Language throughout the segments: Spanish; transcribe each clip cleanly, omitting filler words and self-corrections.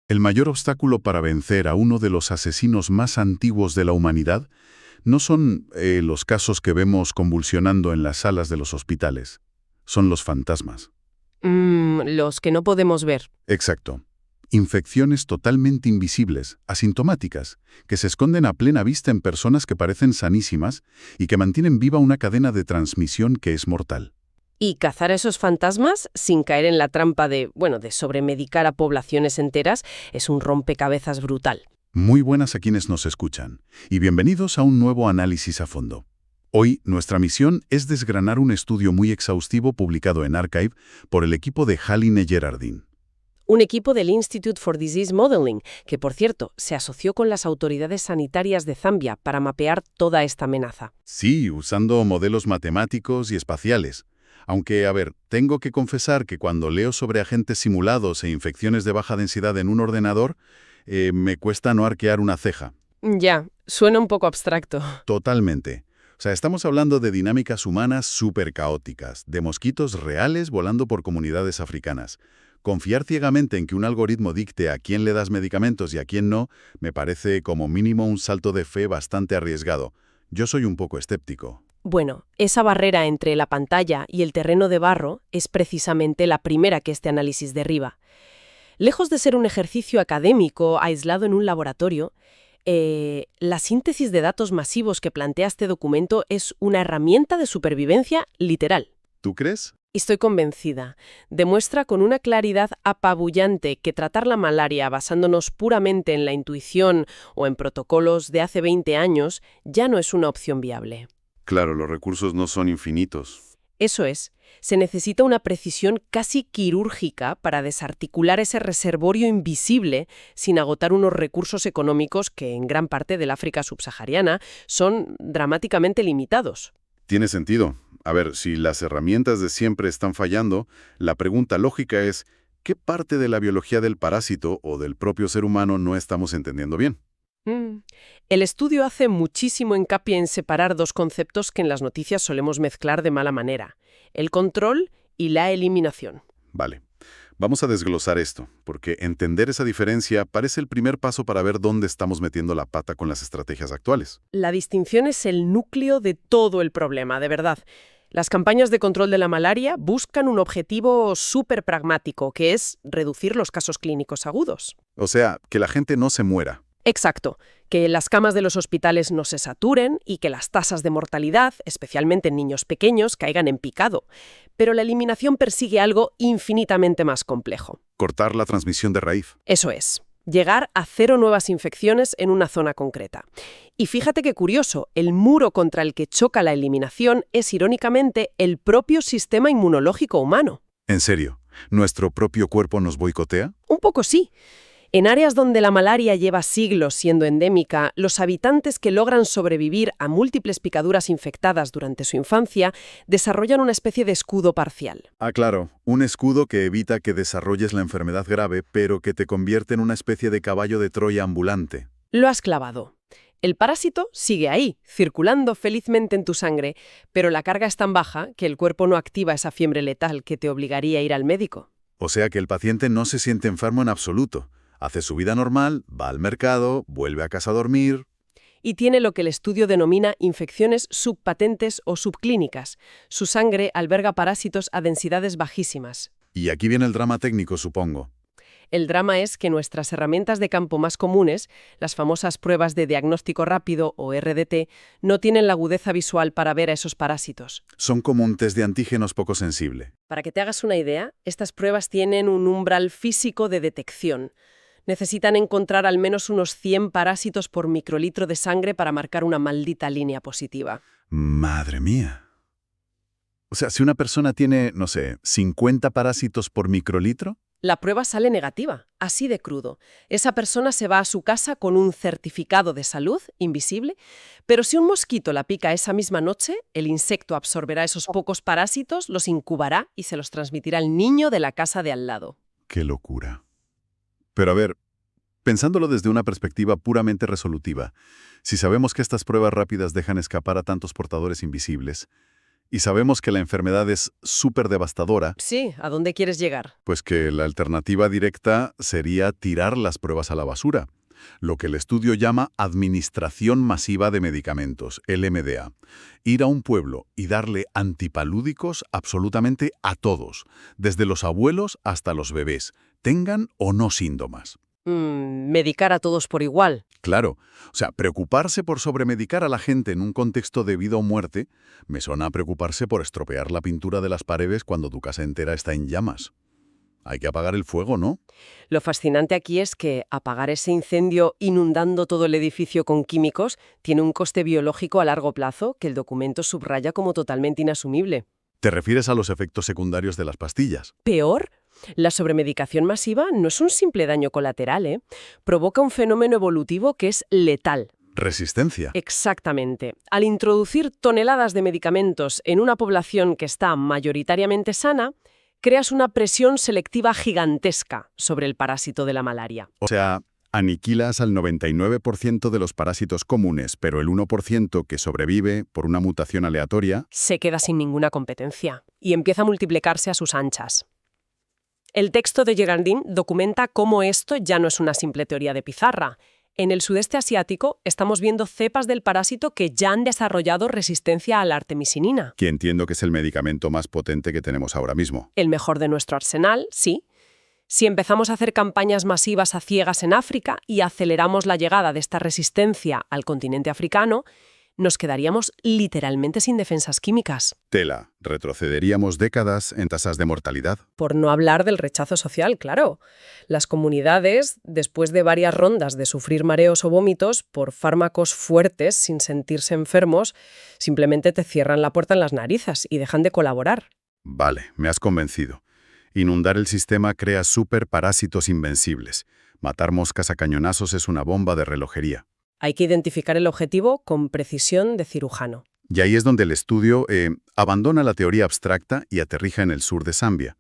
El mayor obstáculo para vencer a uno de los asesinos más antiguos de la humanidad no son los casos que vemos convulsionando en las salas de los hospitales, son los fantasmas. Los que no podemos ver. Exacto. Infecciones totalmente invisibles, asintomáticas, que se esconden a plena vista en personas que parecen sanísimas y que mantienen viva una cadena de transmisión que es mortal. Y cazar a esos fantasmas sin caer en la trampa de sobremedicar a poblaciones enteras es un rompecabezas brutal. Muy buenas a quienes nos escuchan, y bienvenidos a un nuevo análisis a fondo. Hoy, nuestra misión es desgranar un estudio muy exhaustivo publicado en Archive por el equipo de Haline Gerardin. Un equipo del Institute for Disease Modeling, que por cierto, se asoció con las autoridades sanitarias de Zambia para mapear toda esta amenaza. Sí, usando modelos matemáticos y espaciales. Aunque, tengo que confesar que cuando leo sobre agentes simulados e infecciones de baja densidad en un ordenador, me cuesta no arquear una ceja. Ya, suena un poco abstracto. Totalmente. O sea, estamos hablando de dinámicas humanas súper caóticas, de mosquitos reales volando por comunidades africanas. Confiar ciegamente en que un algoritmo dicte a quién le das medicamentos y a quién no, me parece como mínimo un salto de fe bastante arriesgado. Yo soy un poco escéptico. Bueno, esa barrera entre la pantalla y el terreno de barro es precisamente la primera que este análisis derriba. Lejos de ser un ejercicio académico aislado en un laboratorio, la síntesis de datos masivos que plantea este documento es una herramienta de supervivencia literal. ¿Tú crees? Estoy convencida. Demuestra con una claridad apabullante que tratar la malaria basándonos puramente en la intuición o en protocolos de hace 20 años ya no es una opción viable. Claro, los recursos no son infinitos. Eso es, se necesita una precisión casi quirúrgica para desarticular ese reservorio invisible sin agotar unos recursos económicos que en gran parte del África subsahariana son dramáticamente limitados. Tiene sentido. Si las herramientas de siempre están fallando, la pregunta lógica es, ¿qué parte de la biología del parásito o del propio ser humano no estamos entendiendo bien? El estudio hace muchísimo hincapié en separar dos conceptos que en las noticias solemos mezclar de mala manera: el control y la eliminación. Vale. Vamos a desglosar esto, porque entender esa diferencia parece el primer paso para ver dónde estamos metiendo la pata con las estrategias actuales. La distinción es el núcleo de todo el problema, de verdad. Las campañas de control de la malaria buscan un objetivo súper pragmático, que es reducir los casos clínicos agudos. O sea, que la gente no se muera. Exacto, que las camas de los hospitales no se saturen y que las tasas de mortalidad, especialmente en niños pequeños, caigan en picado. Pero la eliminación persigue algo infinitamente más complejo. Cortar la transmisión de raíz. Eso es, llegar a 0 nuevas infecciones en una zona concreta. Y fíjate qué curioso, el muro contra el que choca la eliminación es irónicamente el propio sistema inmunológico humano. ¿En serio? ¿Nuestro propio cuerpo nos boicotea? Un poco sí. En áreas donde la malaria lleva siglos siendo endémica, los habitantes que logran sobrevivir a múltiples picaduras infectadas durante su infancia desarrollan una especie de escudo parcial. Ah, claro, un escudo que evita que desarrolles la enfermedad grave, pero que te convierte en una especie de caballo de Troya ambulante. Lo has clavado. El parásito sigue ahí, circulando felizmente en tu sangre, pero la carga es tan baja que el cuerpo no activa esa fiebre letal que te obligaría a ir al médico. O sea que el paciente no se siente enfermo en absoluto. Hace su vida normal, va al mercado, vuelve a casa a dormir. Y tiene lo que el estudio denomina infecciones subpatentes o subclínicas. Su sangre alberga parásitos a densidades bajísimas. Y aquí viene el drama técnico, supongo. El drama es que nuestras herramientas de campo más comunes, las famosas pruebas de diagnóstico rápido o RDT, no tienen la agudeza visual para ver a esos parásitos. Son como un test de antígenos poco sensible. Para que te hagas una idea, estas pruebas tienen un umbral físico de detección. Necesitan encontrar al menos unos 100 parásitos por microlitro de sangre para marcar una maldita línea positiva. ¡Madre mía! O sea, si una persona tiene, 50 parásitos por microlitro... La prueba sale negativa, así de crudo. Esa persona se va a su casa con un certificado de salud invisible, pero si un mosquito la pica esa misma noche, el insecto absorberá esos pocos parásitos, los incubará y se los transmitirá al niño de la casa de al lado. ¡Qué locura! Pero pensándolo desde una perspectiva puramente resolutiva, si sabemos que estas pruebas rápidas dejan escapar a tantos portadores invisibles, y sabemos que la enfermedad es súper devastadora, Sí, ¿a dónde quieres llegar? pues que la alternativa directa sería tirar las pruebas a la basura, lo que el estudio llama administración masiva de medicamentos, LMDA. Ir a un pueblo y darle antipalúdicos absolutamente a todos, desde los abuelos hasta los bebés, tengan o no síntomas. Medicar a todos por igual. Claro, o sea, preocuparse por sobremedicar a la gente en un contexto de vida o muerte me suena a preocuparse por estropear la pintura de las paredes cuando tu casa entera está en llamas. Hay que apagar el fuego, ¿no? Lo fascinante aquí es que apagar ese incendio inundando todo el edificio con químicos tiene un coste biológico a largo plazo que el documento subraya como totalmente inasumible. ¿Te refieres a los efectos secundarios de las pastillas? Peor, la sobremedicación masiva no es un simple daño colateral, ¿eh? Provoca un fenómeno evolutivo que es letal. Resistencia. Exactamente. Al introducir toneladas de medicamentos en una población que está mayoritariamente sana, creas una presión selectiva gigantesca sobre el parásito de la malaria. O sea, aniquilas al 99% de los parásitos comunes, pero el 1% que sobrevive por una mutación aleatoria. Se queda sin ninguna competencia y empieza a multiplicarse a sus anchas. El texto de Girardin documenta cómo esto ya no es una simple teoría de pizarra. En el sudeste asiático estamos viendo cepas del parásito que ya han desarrollado resistencia a la artemisinina. Que entiendo que es el medicamento más potente que tenemos ahora mismo. El mejor de nuestro arsenal, sí. Si empezamos a hacer campañas masivas a ciegas en África y aceleramos la llegada de esta resistencia al continente africano, nos quedaríamos literalmente sin defensas químicas. Tela. Retrocederíamos décadas en tasas de mortalidad. Por no hablar del rechazo social, claro. Las comunidades, después de varias rondas de sufrir mareos o vómitos por fármacos fuertes sin sentirse enfermos, simplemente te cierran la puerta en las narices y dejan de colaborar. Vale, me has convencido. Inundar el sistema crea superparásitos invencibles. Matar moscas a cañonazos es una bomba de relojería. Hay que identificar el objetivo con precisión de cirujano. Y ahí es donde el estudio abandona la teoría abstracta y aterrija en el sur de Zambia.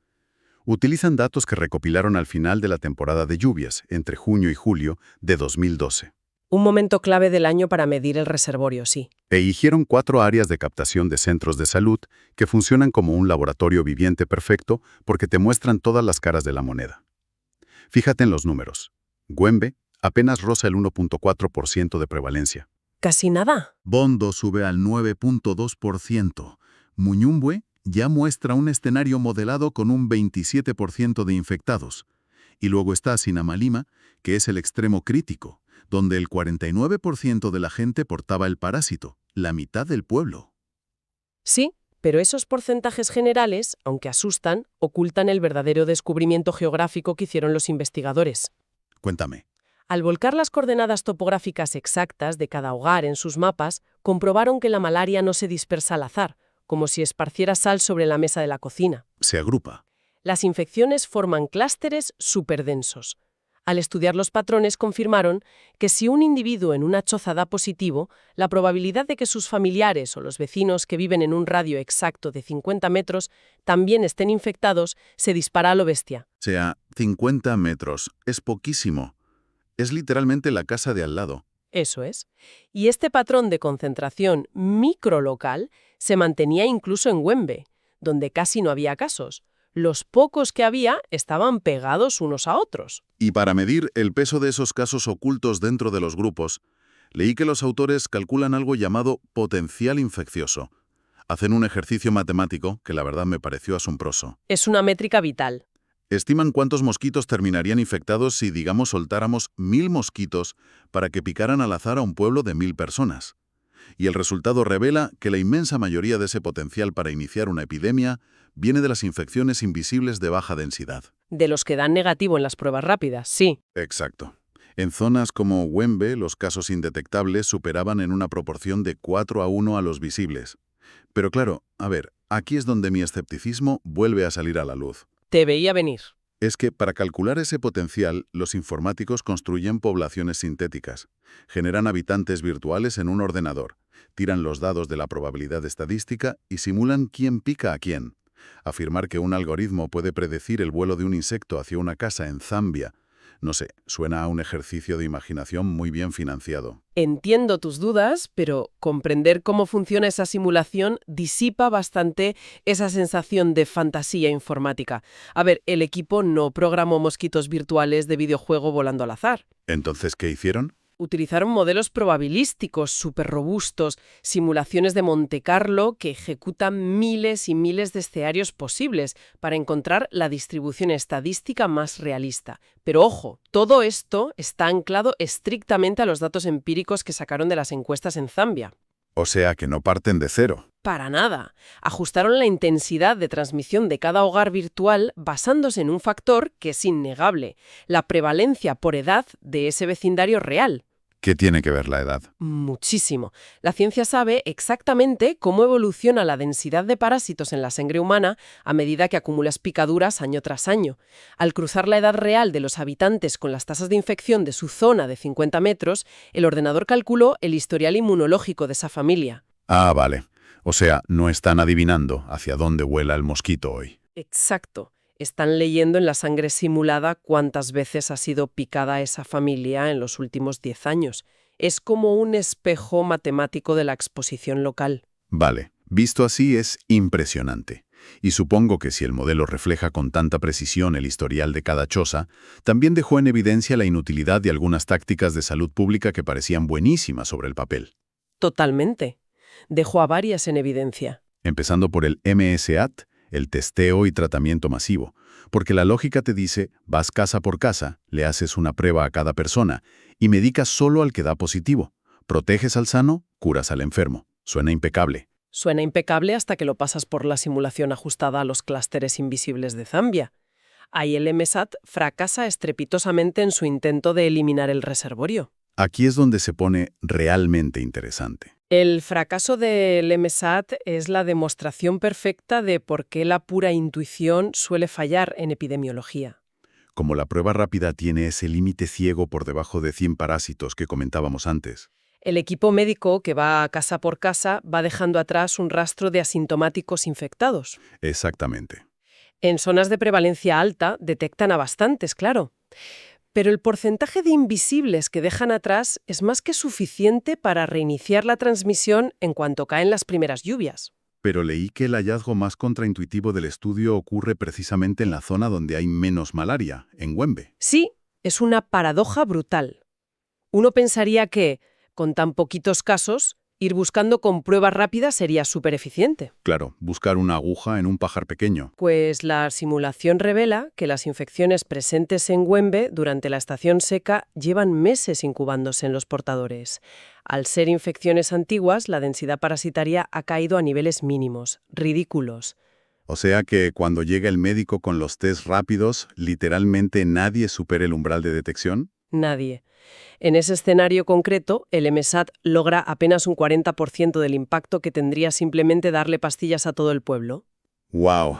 Utilizan datos que recopilaron al final de la temporada de lluvias, entre junio y julio de 2012. Un momento clave del año para medir el reservorio, sí. Eligieron 4 áreas de captación de centros de salud que funcionan como un laboratorio viviente perfecto porque te muestran todas las caras de la moneda. Fíjate en los números. Gwembe apenas roza el 1.4% de prevalencia. Casi nada. Bondo sube al 9.2%. Muñumbwe ya muestra un escenario modelado con un 27% de infectados. Y luego está Sinamalima, que es el extremo crítico, donde el 49% de la gente portaba el parásito, la mitad del pueblo. Sí, pero esos porcentajes generales, aunque asustan, ocultan el verdadero descubrimiento geográfico que hicieron los investigadores. Cuéntame. Al volcar las coordenadas topográficas exactas de cada hogar en sus mapas, comprobaron que la malaria no se dispersa al azar, como si esparciera sal sobre la mesa de la cocina. Se agrupa. Las infecciones forman clústeres superdensos. Al estudiar los patrones confirmaron que si un individuo en una choza da positivo, la probabilidad de que sus familiares o los vecinos que viven en un radio exacto de 50 metros también estén infectados se dispara a lo bestia. O sea, 50 metros. Es poquísimo. Es literalmente la casa de al lado. Eso es. Y este patrón de concentración microlocal se mantenía incluso en Gwembe, donde casi no había casos. Los pocos que había estaban pegados unos a otros. Y para medir el peso de esos casos ocultos dentro de los grupos, leí que los autores calculan algo llamado potencial infeccioso. Hacen un ejercicio matemático que la verdad me pareció asombroso. Es una métrica vital. Estiman cuántos mosquitos terminarían infectados si, digamos, soltáramos 1000 mosquitos para que picaran al azar a un pueblo de 1000 personas. Y el resultado revela que la inmensa mayoría de ese potencial para iniciar una epidemia viene de las infecciones invisibles de baja densidad. De los que dan negativo en las pruebas rápidas, sí. Exacto. En zonas como Gwembe, los casos indetectables superaban en una proporción de 4-1 a los visibles. Pero claro, a ver, aquí es donde mi escepticismo vuelve a salir a la luz. Te veía venir. Es que para calcular ese potencial, los informáticos construyen poblaciones sintéticas, generan habitantes virtuales en un ordenador, tiran los dados de la probabilidad estadística y simulan quién pica a quién. Afirmar que un algoritmo puede predecir el vuelo de un insecto hacia una casa en Zambia No sé, suena a un ejercicio de imaginación muy bien financiado. Entiendo tus dudas, pero comprender cómo funciona esa simulación disipa bastante esa sensación de fantasía informática. A ver, el equipo no programó mosquitos virtuales de videojuego volando al azar. Entonces, ¿qué hicieron? Utilizaron modelos probabilísticos súper robustos, simulaciones de Monte Carlo que ejecutan miles y miles de escenarios posibles para encontrar la distribución estadística más realista. Pero ojo, todo esto está anclado estrictamente a los datos empíricos que sacaron de las encuestas en Zambia. O sea, que no parten de cero. Para nada. Ajustaron la intensidad de transmisión de cada hogar virtual basándose en un factor que es innegable, la prevalencia por edad de ese vecindario real. ¿Qué tiene que ver la edad? Muchísimo. La ciencia sabe exactamente cómo evoluciona la densidad de parásitos en la sangre humana a medida que acumulas picaduras año tras año. Al cruzar la edad real de los habitantes con las tasas de infección de su zona de 50 metros, el ordenador calculó el historial inmunológico de esa familia. Ah, vale. O sea, no están adivinando hacia dónde vuela el mosquito hoy. Exacto. Están leyendo en la sangre simulada cuántas veces ha sido picada esa familia en los últimos 10 años. Es como un espejo matemático de la exposición local. Vale, visto así es impresionante. Y supongo que si el modelo refleja con tanta precisión el historial de cada choza, también dejó en evidencia la inutilidad de algunas tácticas de salud pública que parecían buenísimas sobre el papel. Totalmente. Dejó a varias en evidencia. Empezando por el MSAT, el testeo y tratamiento masivo, porque la lógica te dice, vas casa por casa, le haces una prueba a cada persona y medicas solo al que da positivo. Proteges al sano, curas al enfermo. Suena impecable. Suena impecable hasta que lo pasas por la simulación ajustada a los clústeres invisibles de Zambia. Ahí el MSAT fracasa estrepitosamente en su intento de eliminar el reservorio. Aquí es donde se pone realmente interesante. El fracaso del MSAT es la demostración perfecta de por qué la pura intuición suele fallar en epidemiología. Como la prueba rápida tiene ese límite ciego por debajo de 100 parásitos que comentábamos antes. El equipo médico que va casa por casa va dejando atrás un rastro de asintomáticos infectados. Exactamente. En zonas de prevalencia alta detectan a bastantes, claro. Pero el porcentaje de invisibles que dejan atrás es más que suficiente para reiniciar la transmisión en cuanto caen las primeras lluvias. Pero leí que el hallazgo más contraintuitivo del estudio ocurre precisamente en la zona donde hay menos malaria, en Wembe. Sí, es una paradoja brutal. Uno pensaría que, con tan poquitos casos, ir buscando con pruebas rápidas sería súper eficiente. Claro, buscar una aguja en un pajar pequeño. Pues la simulación revela que las infecciones presentes en Wembe durante la estación seca llevan meses incubándose en los portadores. Al ser infecciones antiguas, la densidad parasitaria ha caído a niveles mínimos, ridículos. O sea que cuando llega el médico con los test rápidos, literalmente nadie supera el umbral de detección. Nadie. En ese escenario concreto, el MSAT logra apenas un 40% del impacto que tendría simplemente darle pastillas a todo el pueblo. ¡Wow!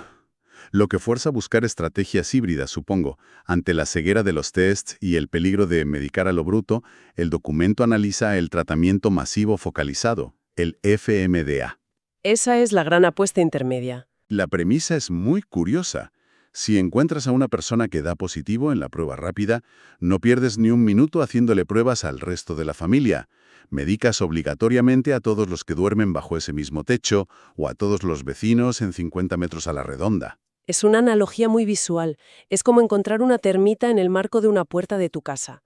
Lo que fuerza a buscar estrategias híbridas, supongo. Ante la ceguera de los tests y el peligro de medicar a lo bruto, el documento analiza el tratamiento masivo focalizado, el FMDA. Esa es la gran apuesta intermedia. La premisa es muy curiosa. Si encuentras a una persona que da positivo en la prueba rápida, no pierdes ni un minuto haciéndole pruebas al resto de la familia. Medicas obligatoriamente a todos los que duermen bajo ese mismo techo o a todos los vecinos en 50 metros a la redonda. Es una analogía muy visual. Es como encontrar una termita en el marco de una puerta de tu casa.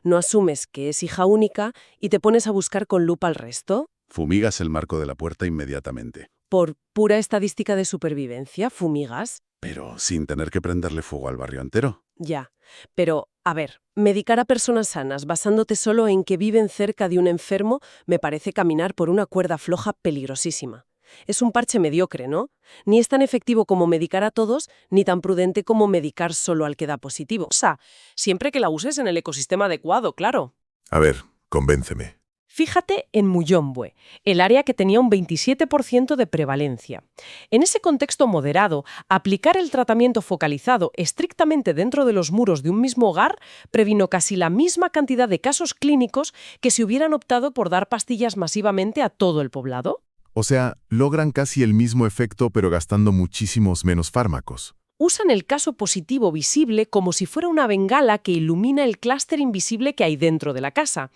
No asumes que es hija única y te pones a buscar con lupa al resto. Fumigas el marco de la puerta inmediatamente. Por pura estadística de supervivencia, fumigas. Pero sin tener que prenderle fuego al barrio entero. Ya. Pero, a ver, medicar a personas sanas basándote solo en que viven cerca de un enfermo me parece caminar por una cuerda floja peligrosísima. Es un parche mediocre, ¿no? Ni es tan efectivo como medicar a todos, ni tan prudente como medicar solo al que da positivo. O sea, siempre que la uses en el ecosistema adecuado, claro. A ver, convénceme. Fíjate en Muyombe, el área que tenía un 27% de prevalencia. En ese contexto moderado, aplicar el tratamiento focalizado estrictamente dentro de los muros de un mismo hogar previno casi la misma cantidad de casos clínicos que si hubieran optado por dar pastillas masivamente a todo el poblado. O sea, logran casi el mismo efecto pero gastando muchísimos menos fármacos. Usan el caso positivo visible como si fuera una bengala que ilumina el clúster invisible que hay dentro de la casa.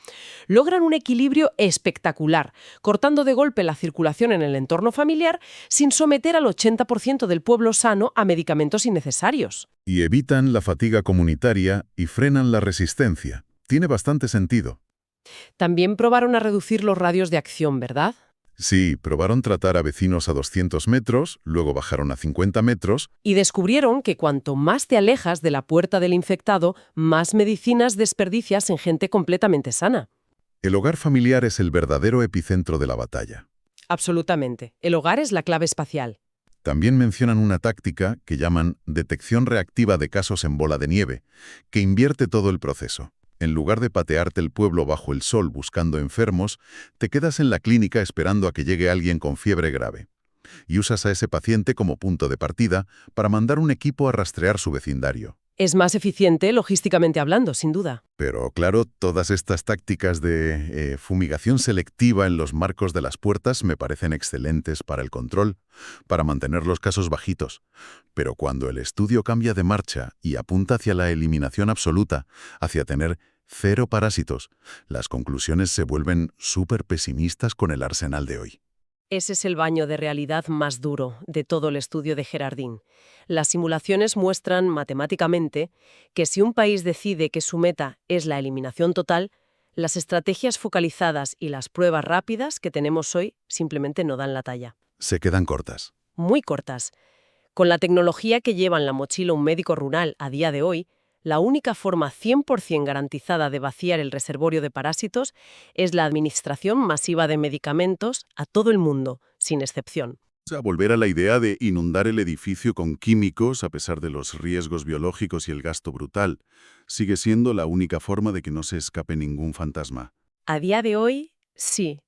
Logran un equilibrio espectacular, cortando de golpe la circulación en el entorno familiar sin someter al 80% del pueblo sano a medicamentos innecesarios. Y evitan la fatiga comunitaria y frenan la resistencia. Tiene bastante sentido. También probaron a reducir los radios de acción, ¿verdad? Sí, probaron tratar a vecinos a 200 metros, luego bajaron a 50 metros. Y descubrieron que cuanto más te alejas de la puerta del infectado, más medicinas desperdicias en gente completamente sana. El hogar familiar es el verdadero epicentro de la batalla. Absolutamente. El hogar es la clave espacial. También mencionan una táctica que llaman detección reactiva de casos en bola de nieve, que invierte todo el proceso. En lugar de patearte el pueblo bajo el sol buscando enfermos, te quedas en la clínica esperando a que llegue alguien con fiebre grave. Y usas a ese paciente como punto de partida para mandar un equipo a rastrear su vecindario. Es más eficiente logísticamente hablando, sin duda. Pero claro, todas estas tácticas de fumigación selectiva en los marcos de las puertas me parecen excelentes para el control, para mantener los casos bajitos. Pero cuando el estudio cambia de marcha y apunta hacia la eliminación absoluta, hacia tener 0 parásitos, las conclusiones se vuelven súper pesimistas con el arsenal de hoy. Ese es el baño de realidad más duro de todo el estudio de Gerardín. Las simulaciones muestran matemáticamente que si un país decide que su meta es la eliminación total, las estrategias focalizadas y las pruebas rápidas que tenemos hoy simplemente no dan la talla. Se quedan cortas. Muy cortas. Con la tecnología que lleva en la mochila un médico rural a día de hoy, la única forma 100% garantizada de vaciar el reservorio de parásitos es la administración masiva de medicamentos a todo el mundo, sin excepción. O sea, volver a la idea de inundar el edificio con químicos a pesar de los riesgos biológicos y el gasto brutal, sigue siendo la única forma de que no se escape ningún fantasma. A día de hoy, sí.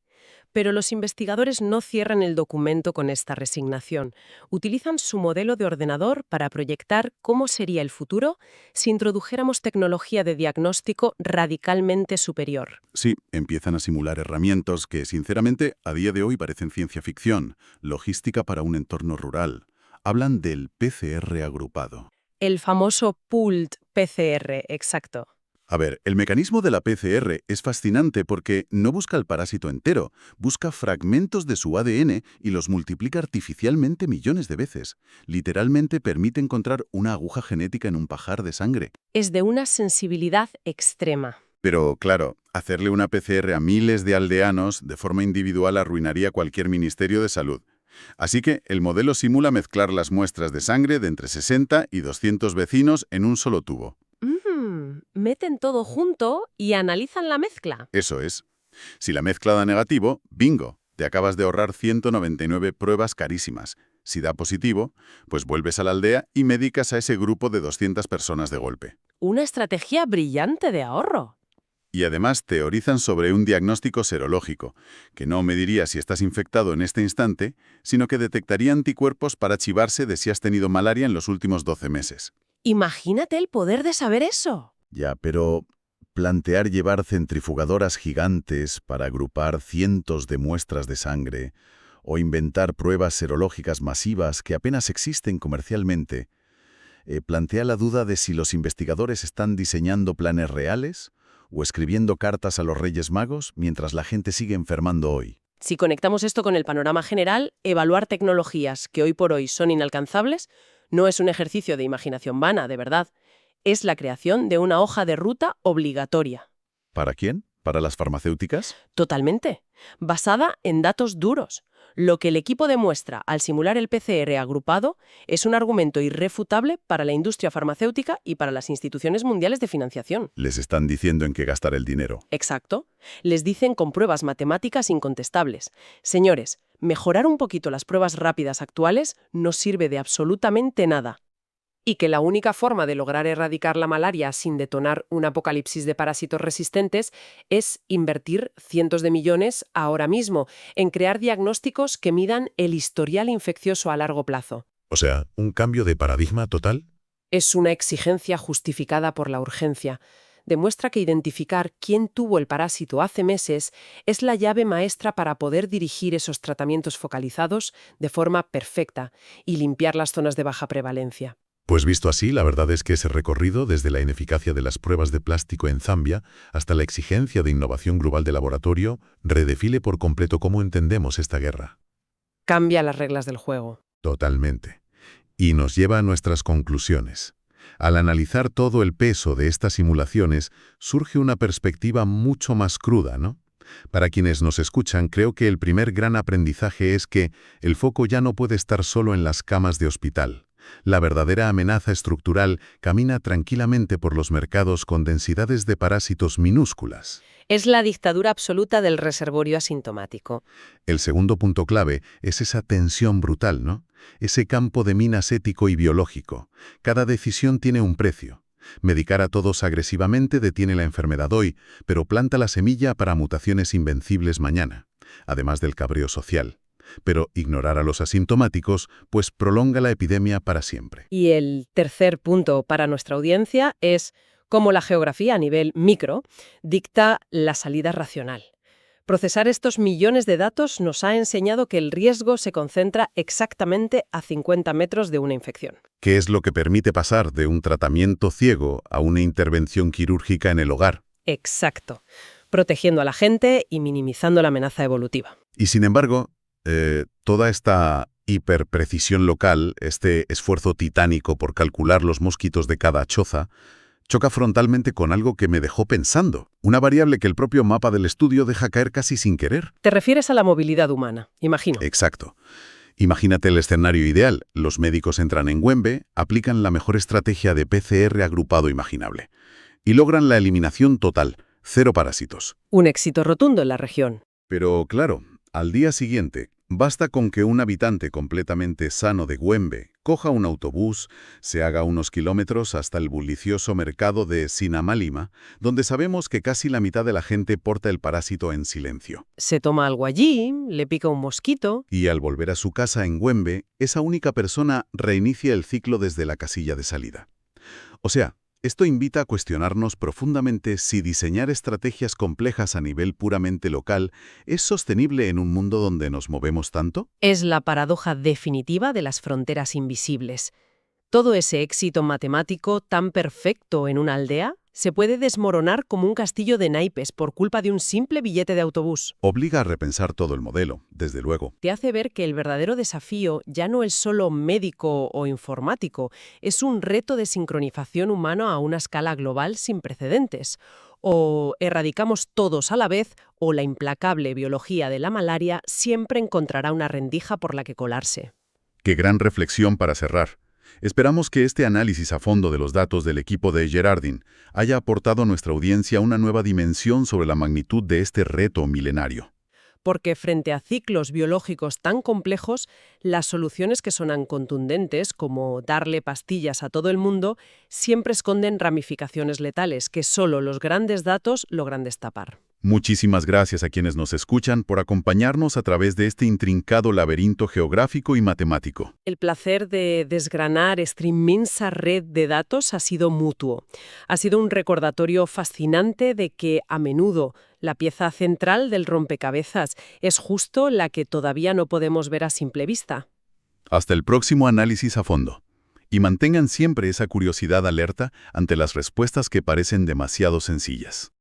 Pero los investigadores no cierran el documento con esta resignación. Utilizan su modelo de ordenador para proyectar cómo sería el futuro si introdujéramos tecnología de diagnóstico radicalmente superior. Sí, empiezan a simular herramientas que, sinceramente, a día de hoy parecen ciencia ficción, logística para un entorno rural. Hablan del PCR agrupado. El famoso pooled PCR, exacto. A ver, el mecanismo de la PCR es fascinante porque no busca el parásito entero, busca fragmentos de su ADN y los multiplica artificialmente millones de veces. Literalmente permite encontrar una aguja genética en un pajar de sangre. Es de una sensibilidad extrema. Pero, claro, hacerle una PCR a miles de aldeanos de forma individual arruinaría cualquier ministerio de salud. Así que el modelo simula mezclar las muestras de sangre de entre 60 y 200 vecinos en un solo tubo. Meten todo junto y analizan la mezcla. Eso es. Si la mezcla da negativo, bingo, te acabas de ahorrar 199 pruebas carísimas. Si da positivo, pues vuelves a la aldea y medicas a ese grupo de 200 personas de golpe. Una estrategia brillante de ahorro. Y además teorizan sobre un diagnóstico serológico, que no mediría si estás infectado en este instante, sino que detectaría anticuerpos para chivarse de si has tenido malaria en los últimos 12 meses. Imagínate el poder de saber eso. Ya, pero plantear llevar centrifugadoras gigantes para agrupar cientos de muestras de sangre o inventar pruebas serológicas masivas que apenas existen comercialmente, plantea la duda de si los investigadores están diseñando planes reales o escribiendo cartas a los Reyes Magos mientras la gente sigue enfermando hoy. Si conectamos esto con el panorama general, evaluar tecnologías que hoy por hoy son inalcanzables no es un ejercicio de imaginación vana, de verdad. Es la creación de una hoja de ruta obligatoria. ¿Para quién? ¿Para las farmacéuticas? Totalmente. Basada en datos duros. Lo que el equipo demuestra al simular el PCR agrupado es un argumento irrefutable para la industria farmacéutica y para las instituciones mundiales de financiación. Les están diciendo en qué gastar el dinero. Exacto. Les dicen con pruebas matemáticas incontestables. Señores, mejorar un poquito las pruebas rápidas actuales no sirve de absolutamente nada. Y que la única forma de lograr erradicar la malaria sin detonar un apocalipsis de parásitos resistentes es invertir cientos de millones ahora mismo en crear diagnósticos que midan el historial infeccioso a largo plazo. O sea, ¿un cambio de paradigma total? Es una exigencia justificada por la urgencia. Demuestra que identificar quién tuvo el parásito hace meses es la llave maestra para poder dirigir esos tratamientos focalizados de forma perfecta y limpiar las zonas de baja prevalencia. Pues visto así, la verdad es que ese recorrido, desde la ineficacia de las pruebas de plástico en Zambia hasta la exigencia de innovación global de laboratorio, redefine por completo cómo entendemos esta guerra. Cambia las reglas del juego. Totalmente. Y nos lleva a nuestras conclusiones. Al analizar todo el peso de estas simulaciones, surge una perspectiva mucho más cruda, ¿no? Para quienes nos escuchan, creo que el primer gran aprendizaje es que el foco ya no puede estar solo en las camas de hospital. La verdadera amenaza estructural camina tranquilamente por los mercados con densidades de parásitos minúsculas. Es la dictadura absoluta del reservorio asintomático. El segundo punto clave es esa tensión brutal, ¿no? Ese campo de minas ético y biológico. Cada decisión tiene un precio. Medicar a todos agresivamente detiene la enfermedad hoy, pero planta la semilla para mutaciones invencibles mañana, además del cabreo social. Pero ignorar a los asintomáticos, pues prolonga la epidemia para siempre. Y el tercer punto para nuestra audiencia es cómo la geografía a nivel micro dicta la salida racional. Procesar estos millones de datos nos ha enseñado que el riesgo se concentra exactamente a 50 metros de una infección. ¿Qué es lo que permite pasar de un tratamiento ciego a una intervención quirúrgica en el hogar? Exacto. Protegiendo a la gente y minimizando la amenaza evolutiva. Y sin embargo, toda esta hiperprecisión local, este esfuerzo titánico por calcular los mosquitos de cada choza, choca frontalmente con algo que me dejó pensando, una variable que el propio mapa del estudio deja caer casi sin querer. Te refieres a la movilidad humana, imagino. Exacto. Imagínate el escenario ideal. Los médicos entran en Güembe, aplican la mejor estrategia de PCR agrupado imaginable y logran la eliminación total, 0 parásitos. Un éxito rotundo en la región. Pero claro, al día siguiente, basta con que un habitante completamente sano de Güembe coja un autobús, se haga unos kilómetros hasta el bullicioso mercado de Sinamalima, donde sabemos que casi la mitad de la gente porta el parásito en silencio. Se toma algo allí, le pica un mosquito. Y al volver a su casa en Güembe, esa única persona reinicia el ciclo desde la casilla de salida. O sea, esto invita a cuestionarnos profundamente si diseñar estrategias complejas a nivel puramente local es sostenible en un mundo donde nos movemos tanto. Es la paradoja definitiva de las fronteras invisibles. Todo ese éxito matemático tan perfecto en una aldea se puede desmoronar como un castillo de naipes por culpa de un simple billete de autobús. Obliga a repensar todo el modelo, desde luego. Te hace ver que el verdadero desafío ya no es solo médico o informático, es un reto de sincronización humana a una escala global sin precedentes. O erradicamos todos a la vez, o la implacable biología de la malaria siempre encontrará una rendija por la que colarse. Qué gran reflexión para cerrar. Esperamos que este análisis a fondo de los datos del equipo de Gerardin haya aportado a nuestra audiencia una nueva dimensión sobre la magnitud de este reto milenario. Porque frente a ciclos biológicos tan complejos, las soluciones que sonan contundentes, como darle pastillas a todo el mundo, siempre esconden ramificaciones letales que solo los grandes datos logran destapar. Muchísimas gracias a quienes nos escuchan por acompañarnos a través de este intrincado laberinto geográfico y matemático. El placer de desgranar esta inmensa red de datos ha sido mutuo. Ha sido un recordatorio fascinante de que, a menudo, la pieza central del rompecabezas es justo la que todavía no podemos ver a simple vista. Hasta el próximo análisis a fondo. Y mantengan siempre esa curiosidad alerta ante las respuestas que parecen demasiado sencillas.